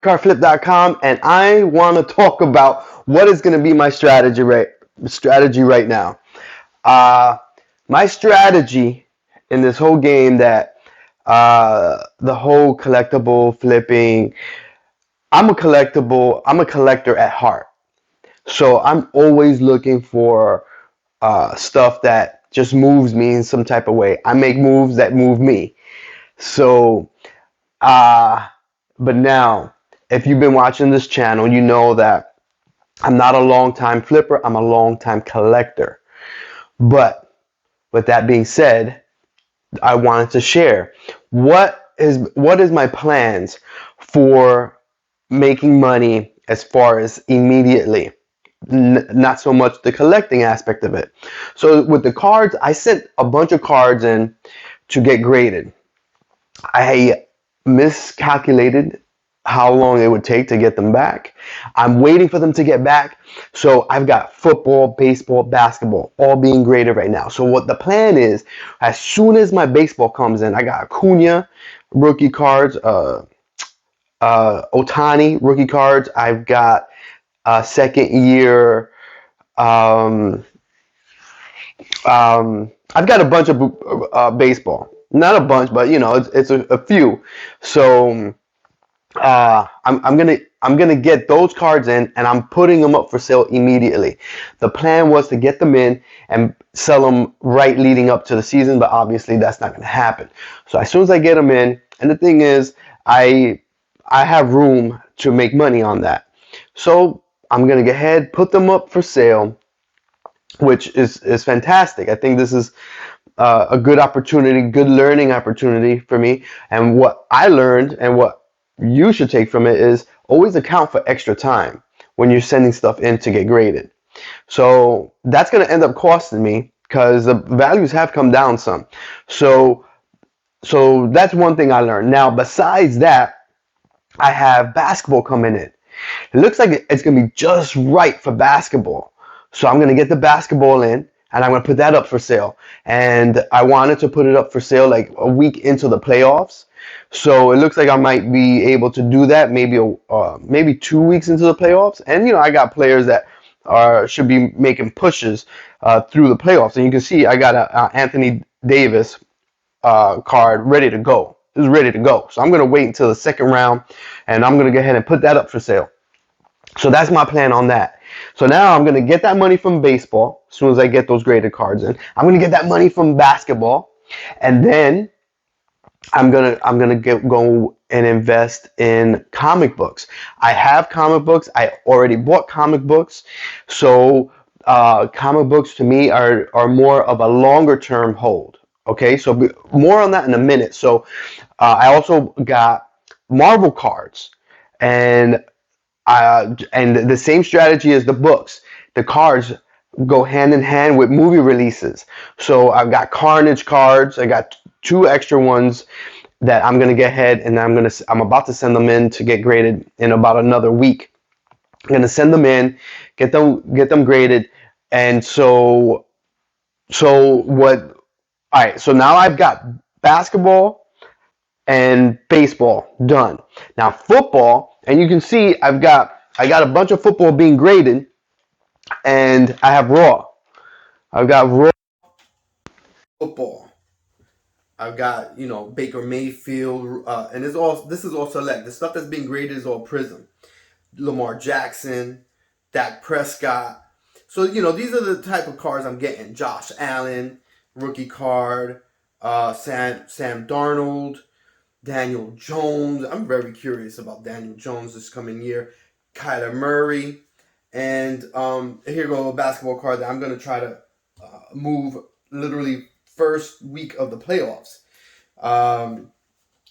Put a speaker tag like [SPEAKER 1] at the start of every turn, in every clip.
[SPEAKER 1] cardflip.com, and I want to talk about what is going to be my strategy right now. Uh, my strategy in this whole game, that the whole collectible flipping. I'm a collector at heart. So I'm always looking for stuff that just moves me in some type of way. I make moves that move me. So, uh, but now, if you've been watching this channel, you know that I'm not a long time flipper. I'm a long time collector. But with that being said, I wanted to share what is my plans for making money as far as immediately. Not so much the collecting aspect of it. So with the cards, I sent a bunch of cards in to get graded. I miscalculated how long it would take to get them back. I'm waiting for them to get back. So I've got football, baseball, basketball all being graded right now. So what the plan is, as soon as my baseball comes in, I got Acuna rookie cards, Otani rookie cards. I've got second year. Um, I've got a bunch of baseball. Not a bunch, but it's a few. So I'm gonna get those cards in, and I'm putting them up for sale immediately. The plan was to get them in and sell them right leading up to the season, but obviously that's not gonna happen. So as soon as I get them in, and the thing is, I have room to make money on that. So I'm gonna go ahead, put them up for sale, which is fantastic. I think this is a good opportunity, good learning opportunity for me. And what I learned and what you should take from it is always account for extra time when you're sending stuff in to get graded. So that's going to end up costing me because the values have come down some. So that's one thing I learned. Now, besides that, I have basketball coming in. It looks like it's going to be just right for basketball. So I'm going to get the basketball in, and I'm going to put that up for sale. And I wanted to put it up for sale like a week into the playoffs. So it looks like I might be able to do that maybe 2 weeks into the playoffs. And I got players that should be making pushes through the playoffs. And you can see I got a Anthony Davis card ready to go. It's ready to go. So I'm going to wait until the second round, and I'm going to go ahead and put that up for sale. So that's my plan on that. So now I'm going to get that money from baseball as soon as I get those graded cards in. I'm going to get that money from basketball, and then go and invest in comic books. I have comic books. I already bought comic books. So comic books to me are more of a longer term hold. Okay, so more on that in a minute. So I also got Marvel cards, and the same strategy as the books. The cards go hand in hand with movie releases. So I've got Carnage cards. I got two extra ones that I'm gonna get ahead, and I'm about to send them in to get graded in about another week. I'm gonna send them in, get them graded, and so what? All right. So now I've got basketball and baseball done. Now football, and you can see I got a bunch of football being graded, and I have raw. I've got raw football. I've got Baker Mayfield, and this is all select. The stuff that's being graded is all Prism. Lamar Jackson, Dak Prescott. So these are the type of cards I'm getting. Josh Allen, rookie card. Sam Darnold, Daniel Jones. I'm very curious about Daniel Jones this coming year. Kyler Murray. And here go a basketball card that I'm going to try to move literally first week of the playoffs.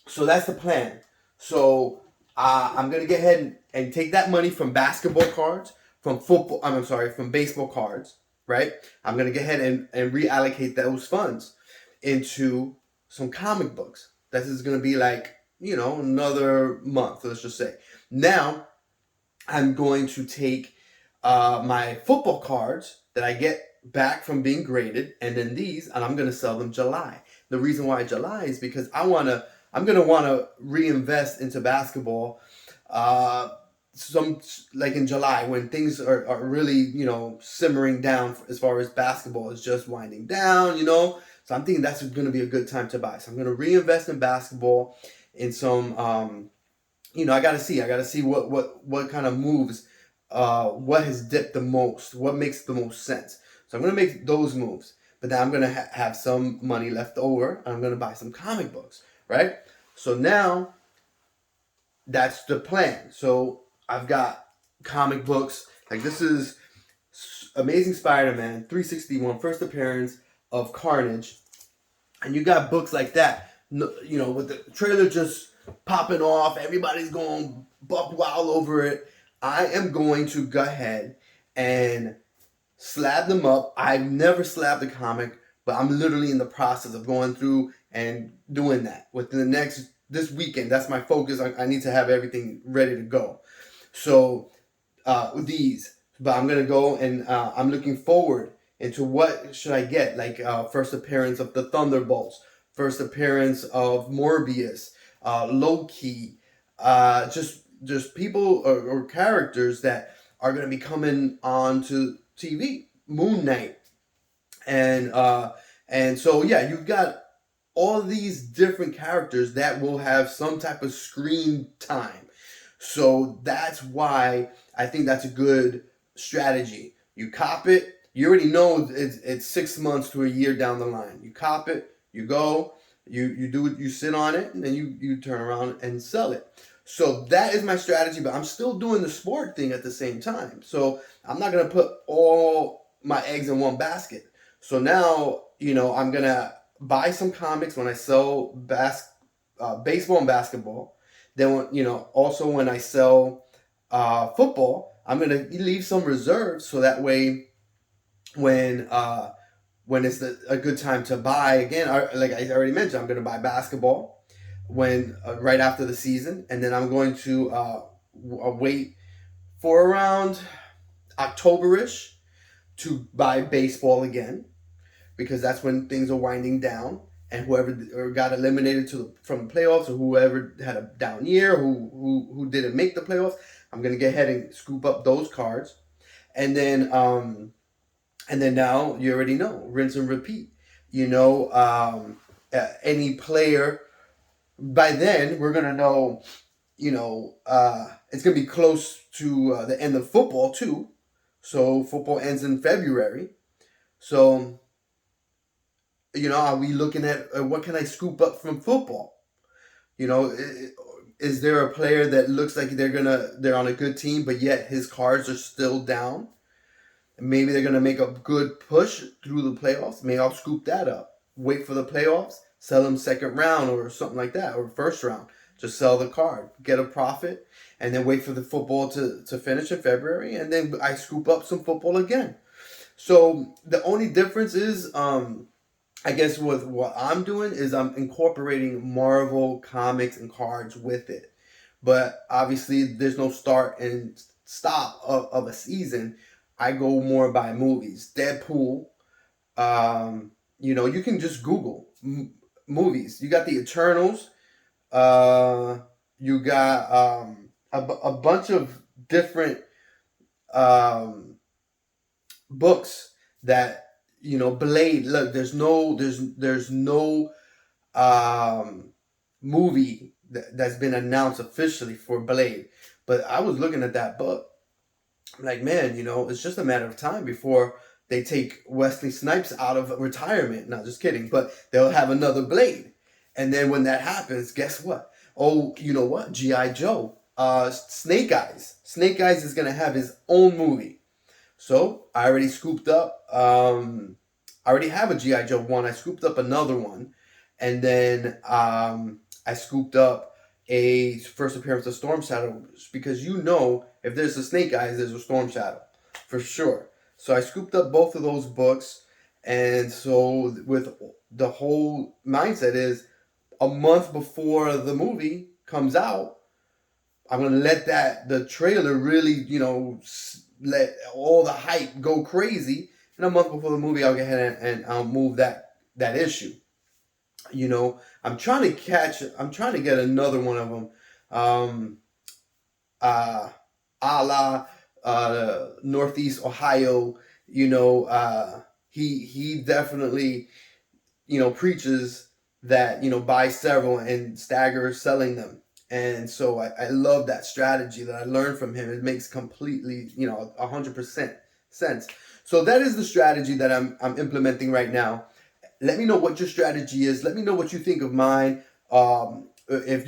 [SPEAKER 1] So that's the plan. So I'm going to get ahead and take that money from basketball cards, from baseball cards, right? I'm going to get ahead and reallocate those funds into some comic books. This is going to be like, another month, let's just say. Now, I'm going to take my football cards that I get back from being graded, and then and I'm going to sell them July. The reason why July is because I'm going to want to reinvest into basketball Uh, some like in July when things are really simmering down as far as basketball is just winding down. So I'm thinking that's going to be a good time to buy. So I'm going to reinvest in basketball in some. I gotta see what kind of moves, what has dipped the most, what makes the most sense. So I'm gonna make those moves, but then I'm gonna have some money left over. And I'm gonna buy some comic books, right? So now that's the plan. So I've got comic books like this is Amazing Spider-Man 361 first appearance of Carnage, and you got books like that, with the trailer just popping off, everybody's going buck wild over it. I am going to go ahead and slab them up. I've never slabbed a comic, but I'm literally in the process of going through and doing that within the next this weekend. That's my focus. I need to have everything ready to go. So these, but I'm gonna go and I'm looking forward into what should I get, like first appearance of the Thunderbolts, first appearance of Morbius, Loki, just people or characters that are gonna be coming on to TV, Moon Knight, and so yeah, you've got all these different characters that will have some type of screen time. So that's why I think that's a good strategy. You cop it. You already know it's 6 months to a year down the line. You cop it. You go. You do it. You sit on it, and then you turn around and sell it. So that is my strategy. But I'm still doing the sport thing at the same time. So I'm not gonna put all my eggs in one basket. So now I'm gonna buy some comics when I sell baseball and basketball. Then also when I sell football, I'm gonna leave some reserves so that way when when it's a good time to buy again, like I already mentioned, I'm gonna buy basketball when right after the season, and then I'm going to wait for around Octoberish to buy baseball again because that's when things are winding down. And whoever got eliminated from the playoffs, or whoever had a down year, who didn't make the playoffs, I'm gonna get ahead and scoop up those cards, and then now you already know, rinse and repeat. Any player by then we're gonna know. It's gonna be close to the end of football too, so football ends in February. So are we looking at what can I scoop up from football? Is there a player that looks like they're on a good team, but yet his cards are still down? Maybe they're gonna make a good push through the playoffs. Maybe I'll scoop that up. Wait for the playoffs, sell them second round or something like that, or first round. Just sell the card, get a profit, and then wait for the football to finish in February, and then I scoop up some football again. So the only difference is I guess with what I'm doing is I'm incorporating Marvel comics and cards with it. But obviously, there's no start and stop of a season. I go more by movies. Deadpool. You can just Google movies. You got the Eternals. Uh, you got a bunch of different um, books that Blade. Look, there's no um, movie that's been announced officially for Blade, but I was looking at that book. I'm like, man, it's just a matter of time before they take Wesley Snipes out of retirement. Not just kidding, but they'll have another Blade, and then when that happens, guess what? Oh, you know what? GI Joe, Snake Eyes. Snake Eyes is gonna have his own movie. So I already scooped up. I already have a GI Joe one. I scooped up another one, and then I scooped up a first appearance of Storm Shadow because if there's a Snake Eyes, there's a Storm Shadow for sure. So I scooped up both of those books, and so with the whole mindset is a month before the movie comes out, I'm gonna let the trailer really, let all the hype go crazy. And a month before the movie, I'll get ahead and I'll move that issue. I'm trying to get another one of them. a la Northeast Ohio. He definitely preaches that buy several and stagger selling them. And so I love that strategy that I learned from him. It makes completely 100% sense. So that is the strategy that I'm implementing right now. Let me know what your strategy is. Let me know what you think of mine. If